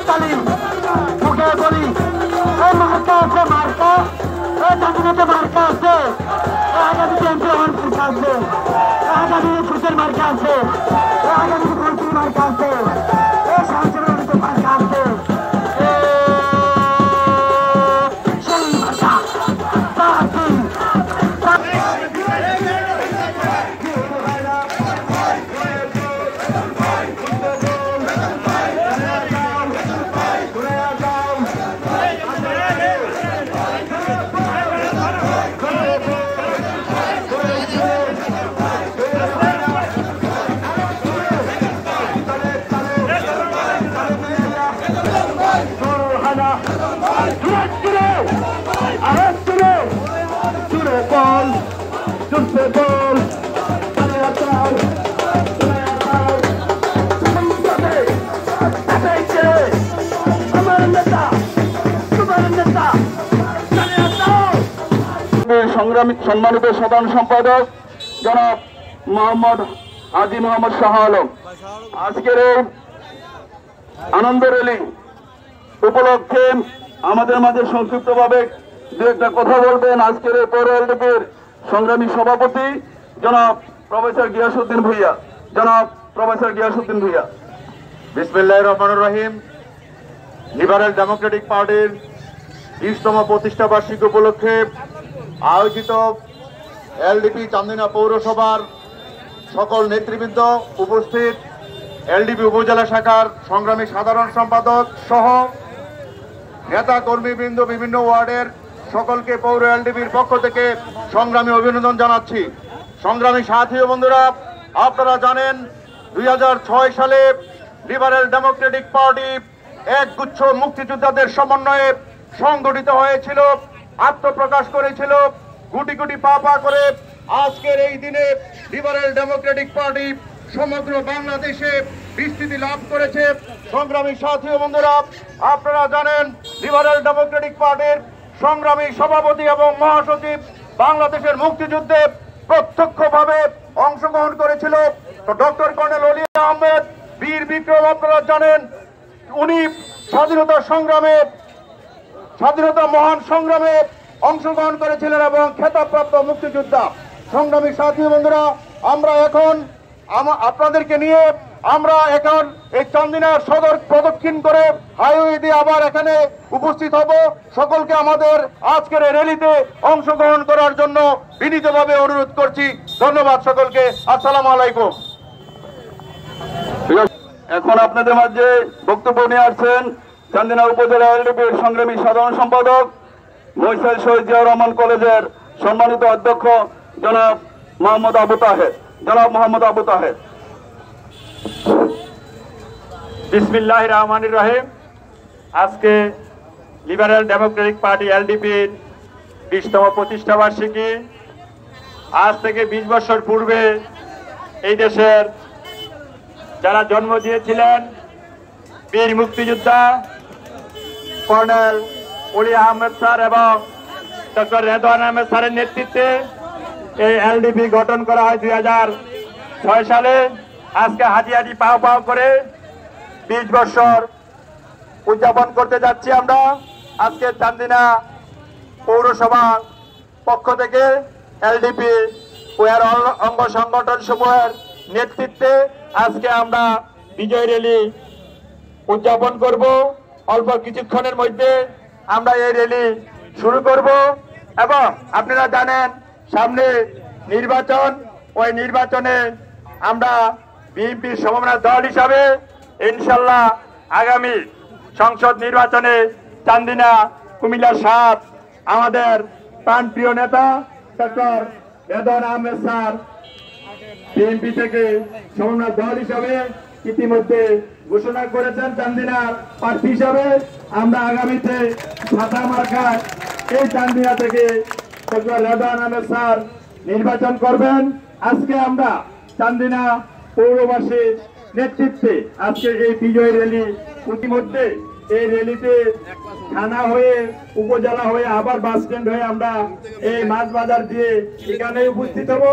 তালি মুখে বলি এই মার্কা আছে মার্কা এই চাঁদিনাতে মার্কা আছে আগামী এমপি মার্কা আছে আগামী ফুটের মার্কা আছে আগামী মন্ত্রী মার্কা আছে এই সংসদের মার্কা আছে সেই মার্কা সংগ্রামী সম্মানিত সাধারণ সম্পাদক জনাব মোহাম্মদ হাজী মোহাম্মদ শাহ আলম আজকের এই আনন্দ র্যালি উপলক্ষে আমাদের মাঝে সংক্ষিপ্তভাবে দু একটা কথা বলবেন আজকের এই পৌর এলডিপির সংগ্রামী সভাপতি জনাব প্রফেসর গিয়াসউদ্দিন ভূঁইয়া। জনাব প্রফেসর গিয়াসউদ্দিন ভূঁইয়া। বিসমিল্লাহির রহমানির রহিম। লিবারেল ডেমোক্রেটিক পার্টির 20তম প্রতিষ্ঠা বার্ষিকী উপলক্ষে আয়োজিত এলডিপি চান্দিনা পৌরসভার সকল নেতৃবৃন্দ উপস্থিত, এলডিপি উপজেলা শাখার সংগ্রামী সাধারণ সম্পাদক সহ নেতা কর্মীবৃন্দ, বিভিন্ন ওয়ার্ডের সকলকে পৌর এলডিপির পক্ষ থেকে সংগ্রামী অভিনন্দন জানাচ্ছি। সংগ্রামী সাথী ও বন্ধুরা, আপনারা জানেন 2006 সালে লিবারেল ডেমোক্রেটিক পার্টি একগুচ্ছ মুক্তিযোদ্ধাদের সমন্বয়ে সংগঠিত হয়েছিল, আত্মপ্রকাশ করেছিল, গুটি গুটি পা পা করে আজকের এই দিনে লিবারেল ডেমোক্রেটিক পার্টি সমগ্র বাংলাদেশে বিস্তৃতি লাভ করেছে। সংগ্রামী সাথী ও বন্ধুরা, আপনারা জানেন লিবারেল ডেমোক্রেটিক পার্টির সংগ্রামী সভাপতি এবং মহাসচিব বাংলাদেশের মুক্তিযুদ্ধে প্রত্যক্ষভাবে অংশগ্রহণ করেছিল ডক্টর কর্নেল অলি আহমেদ বীর বিক্রম। আপনারা জানেন উনি স্বাধীনতা মহান সংগ্রামে অংশগ্রহণ করেছিলেন এবং খেতাবপ্রাপ্ত মুক্তিযোদ্ধা। সংগ্রামী সাথী বন্ধুরা, আমরা এখন আপনাদেরকে নিয়ে এই চান্দিনা সদর প্রদক্ষিণ করে হাইওয়ে দিয়ে আবার এখানে উপস্থিত হব। সকলকে আমাদের আজকের র্যালিতে অংশগ্রহণ করার জন্য বিনীতভাবে অনুরোধ করছি। ধন্যবাদ সকলকে। আসসালামু আলাইকুম। এখন আপনাদের মাঝে বক্তব্য নিয়ে আসছেন চান্দিনা উপজেলা এলডিপির সংগ্রামী সাধারণ সম্পাদক, বৈশাল শহীদ জিয়াউর রহমান কলেজের সম্মানিত অধ্যক্ষ জনাব মোহাম্মদ আবু তাহের। বিসমিল্লাহির রহমানির রহিম। আজকে লিবারেল ডেমোক্রেটিক পার্টি এলডিপির 20তম প্রতিষ্ঠা বার্ষিকী। আজ থেকে 20 বছর পূর্বে এই দেশের যারা জন্ম দিয়েছিলেন বীর মুক্তিযোদ্ধা কর্নেল অলি আহমেদ স্যার এবং ডক্টর রেদওয়ান আহমেদ স্যারের নেতৃত্বে এই এলডিপি গঠন করা হয় 2006 সালে। আজকে হাঁটি হাঁটি পাও পাও করে 20 বছর উদযাপন করতে যাচ্ছি আমরা। আজকে চান্দিনা পৌরসভার পক্ষ থেকে এলডিপি ও এর অঙ্গ সংগঠন সমূহের নেতৃত্বে আজকে আমরা বিজয় র্যালি উদযাপন করব। অল্প কিছুক্ষণের মধ্যে আমরা এই র্যালি শুরু করব এবং আপনারা জানেন সামনে নির্বাচন, ওই নির্বাচনে আমরা বিএনপির সমমনা দল হিসাবে ইনশাল্লাহ আগামী সংসদ নির্বাচনে চান্দিনা কুমিল্লা 7 আমাদের প্রাণপ্রিয় নেতা doctor Redwan Ahmed sir BNP থেকে সমমনা দল হিসাবে ইতিমধ্যে ঘোষণা করেছেন চান্দিনার প্রার্থী হিসাবে। আমরা আগামীতে ছাতা মার্কায় এই চান্দিনা থেকে ডক্টর রেদওয়ান আহমেদ স্যার নির্বাচন করবেন। আজকে আমরা চান্দিনা পৌরবাসীর নেতৃত্বে আজকে এই বিজয় র্যালি, ইতিমধ্যে এই র্যালিতে থানা হয়ে উপজেলা হয়ে আবার বাস স্ট্যান্ড হয়ে আমরা এই মাছ বাজার দিয়ে এখানে উপস্থিত হব।